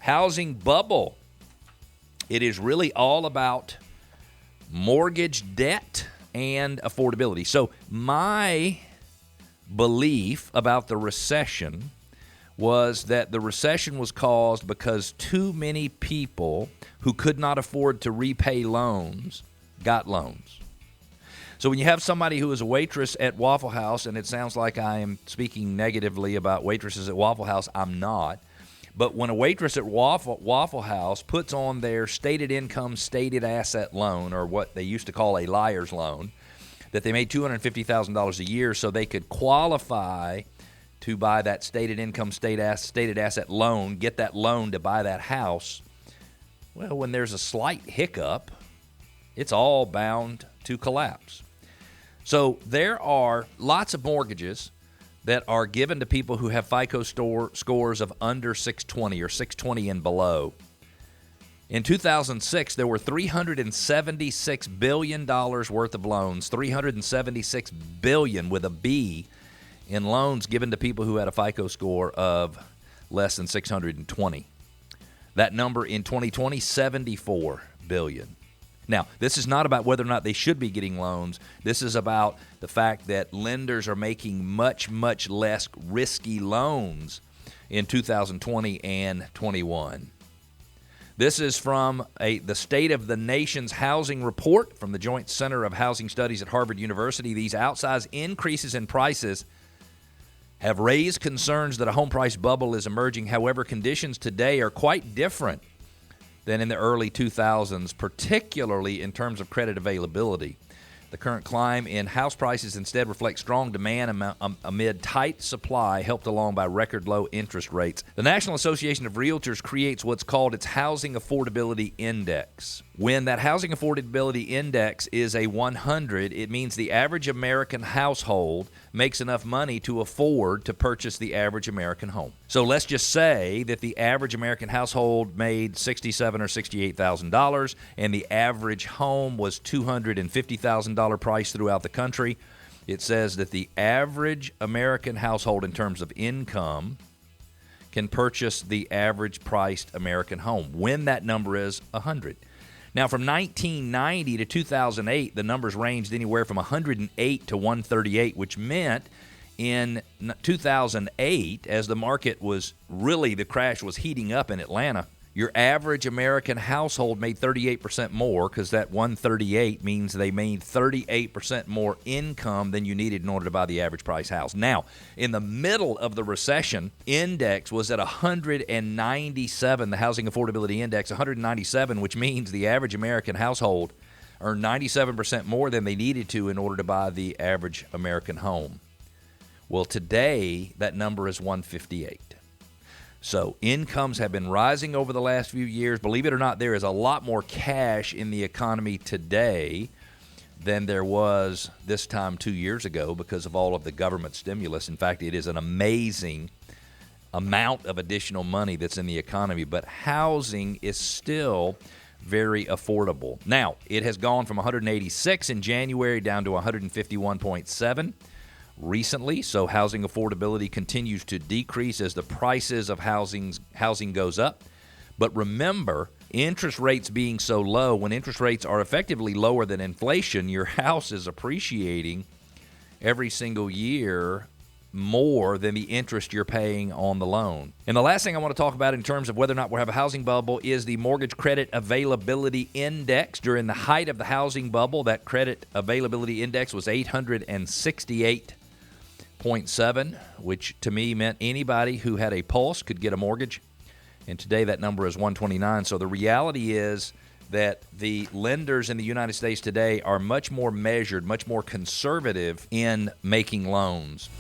housing bubble. It is really all about mortgage debt and affordability. So my belief about the recession was that the recession was caused because too many people who could not afford to repay loans got loans. So when you have somebody who is a waitress at Waffle House, and it sounds like I am speaking negatively about waitresses at Waffle House, I'm not. But when a waitress at Waffle House puts on their stated income, stated asset loan, or what they used to call a liar's loan, that they made $250,000 a year so they could qualify to buy that stated income, stated asset loan, get that loan to buy that house, well, when there's a slight hiccup, it's all bound to collapse. So there are lots of mortgages that are given to people who have FICO scores of under 620 or 620 and below. In 2006, there were $376 billion worth of loans, $376 billion with a B, in loans given to people who had a FICO score of less than 620. That number in 2020, $74 billion. Now, this is not about whether or not they should be getting loans. This is about the fact that lenders are making much, much less risky loans in 2020 and 21. This is from the State of the Nation's Housing Report from the Joint Center of Housing Studies at Harvard University. These outsized increases in prices have raised concerns that a home price bubble is emerging. However, conditions today are quite different than in the early 2000s, particularly in terms of credit availability. The current climb in house prices instead reflects strong demand amid tight supply, helped along by record low interest rates. The National Association of Realtors creates what's called its Housing Affordability Index. When that Housing Affordability Index is a 100, it means the average American household makes enough money to afford to purchase the average American home. So let's just say that the average American household made $67,000 or $68,000, and the average home was $250,000 price throughout the country. It says that the average American household in terms of income can purchase the average priced American home when that number is 100. Now, from 1990 to 2008, the numbers ranged anywhere from 108 to 138, which meant in 2008, as the market was really, the crash was heating up in Atlanta, your average American household made 38% more, because that 138 means they made 38% more income than you needed in order to buy the average price house. Now, in the middle of the recession, index was at 197, the Housing Affordability Index, 197, which means the average American household earned 97% more than they needed to in order to buy the average American home. Well, today, that number is 158. So incomes have been rising over the last few years. Believe it or not, there is a lot more cash in the economy today than there was this time 2 years ago because of all of the government stimulus. In fact, it is an amazing amount of additional money that's in the economy, but housing is still very affordable. Now, it has gone from 186 in January down to 151.7 recently, so housing affordability continues to decrease as the prices of housing goes up. But remember, interest rates being so low, when interest rates are effectively lower than inflation, your house is appreciating every single year more than the interest you're paying on the loan. And the last thing I want to talk about in terms of whether or not we'll have a housing bubble is the Mortgage Credit Availability Index. During the height of the housing bubble, that credit availability index was 868.7, which to me meant anybody who had a pulse could get a mortgage. And today that number is 129. So the reality is that the lenders in the United States today are much more measured, much more conservative in making loans.